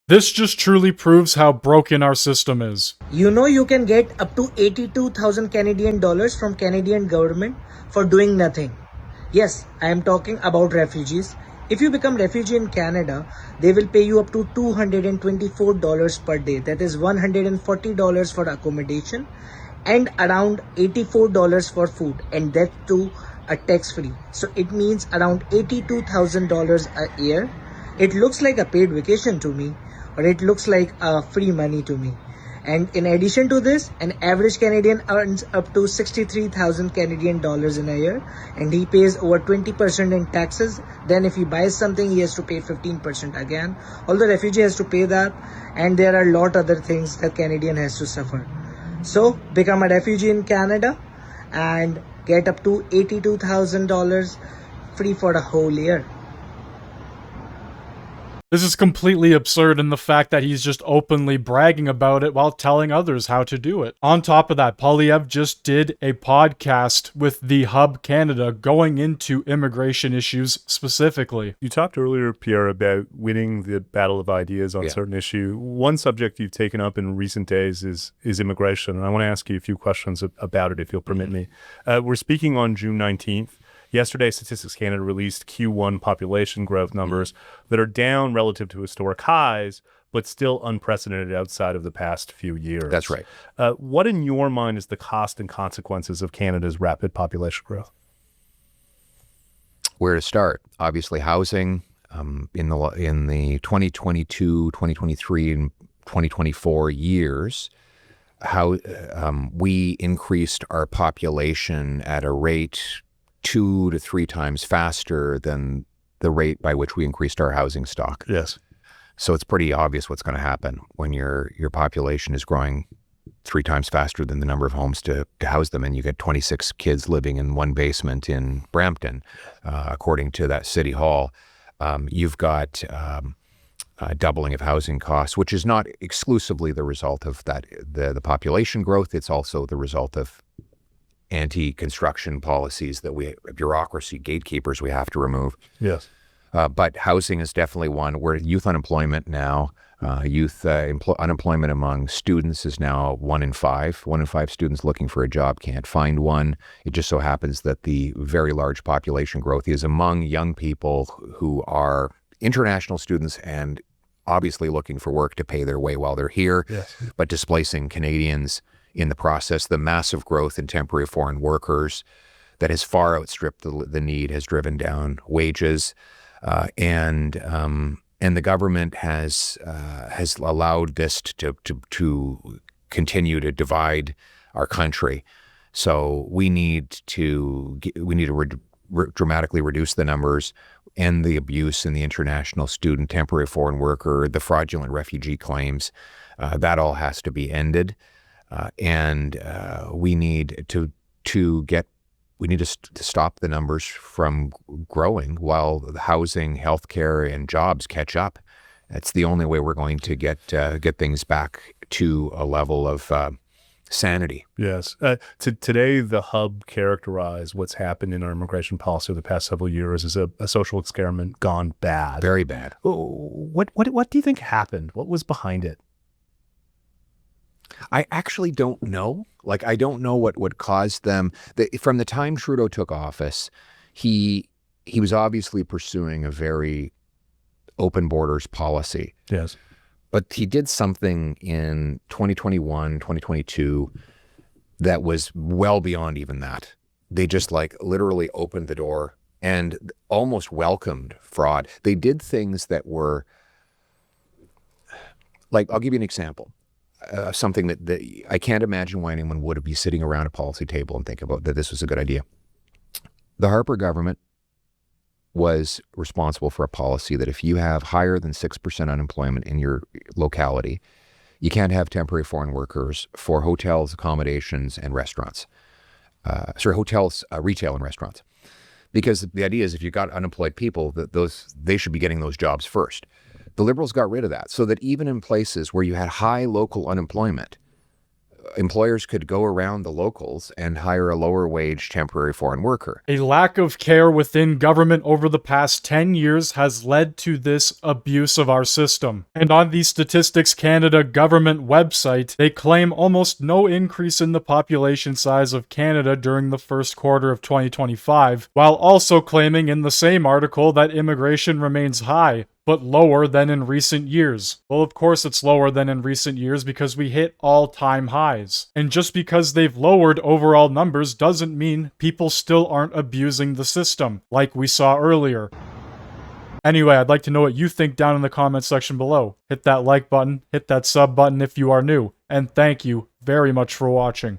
This just truly proves how broken our system is. You know you can get up to 82,000 Canadian dollars from Canadian government for doing nothing. Yes, I am talking about refugees. If you become refugee in Canada, they will pay you up to $224 per day. That is $140 for accommodation and around $84 for food, and that too tax free. So it means around $82,000 a year. It looks like a paid vacation to me, or it looks like free money to me. And in addition to this, an average Canadian earns up to 63,000 Canadian dollars in a year, and he pays over 20% in taxes. Then if he buys something, he has to pay 15% again. Although refugee has to pay that, and there are a lot other things that Canadian has to suffer. So become a refugee in Canada and get up to $82,000 free for a whole year. This is completely absurd in the fact that he's just openly bragging about it while telling others how to do it. On top of that, Poilievre just did a podcast with the Hub Canada going into immigration issues specifically. You talked earlier, Pierre, about winning the battle of ideas on a certain issue. One subject you've taken up in recent days is immigration, and I want to ask you a few questions about it, if you'll permit me. We're speaking on June 19th. Yesterday, Statistics Canada released Q1 population growth numbers that are down relative to historic highs, but still unprecedented outside of the past few years. That's right. What, in your mind, is the cost and consequences of Canada's rapid population growth? Where to start? Obviously, housing in the 2022, 2023, and 2024 years, how we increased our population at a rate 2 to 3 times faster than the rate by which we increased our housing stock. Yes. So it's pretty obvious what's going to happen when your population is growing 3 times faster than the number of homes to house them, and you get 26 kids living in one basement in Brampton, according to that city hall. You've got a doubling of housing costs, which is not exclusively the result of that the population growth. It's also the result of anti-construction policies bureaucracy, gatekeepers we have to remove. Yes. But housing is definitely one. We're youth unemployment now. Unemployment among students is now 1 in 5. 1 in 5 students looking for a job can't find one. It just so happens that the very large population growth is among young people who are international students and obviously looking for work to pay their way while they're here, but displacing Canadians in the process. The massive growth in temporary foreign workers that has far outstripped the need has driven down wages, and the government has allowed this to continue to divide our country. So we need to dramatically reduce the numbers, end the abuse in the international student, temporary foreign worker, the fraudulent refugee claims. That all has to be ended. And we need to stop the numbers from growing while the housing, healthcare, and jobs catch up. That's the only way we're going to get things back to a level of sanity. Yes. Today, the Hub characterized what's happened in our immigration policy over the past several years as a social experiment gone bad. Very bad. What do you think happened? What was behind it? I actually don't know. I don't know what caused them. From the time Trudeau took office, he was obviously pursuing a very open borders policy. Yes. But he did something in 2021, 2022 that was well beyond even that. They just literally opened the door and almost welcomed fraud. They did things that were I'll give you an example. Something that I can't imagine why anyone would be sitting around a policy table and think about that this was a good idea. The Harper government was responsible for a policy that if you have higher than 6% unemployment in your locality, you can't have temporary foreign workers for hotels, accommodations, and restaurants. Hotels, retail, and restaurants. Because the idea is if you've got unemployed people, they should be getting those jobs first. The Liberals got rid of that so that even in places where you had high local unemployment, employers could go around the locals and hire a lower wage temporary foreign worker. A lack of care within government over the past 10 years has led to this abuse of our system. And on the Statistics Canada government website, they claim almost no increase in the population size of Canada during the first quarter of 2025, while also claiming in the same article that immigration remains high, but lower than in recent years. Well, of course it's lower than in recent years because we hit all-time highs. And just because they've lowered overall numbers doesn't mean people still aren't abusing the system, like we saw earlier. Anyway, I'd like to know what you think down in the comments section below. Hit that like button, hit that sub button if you are new, and thank you very much for watching.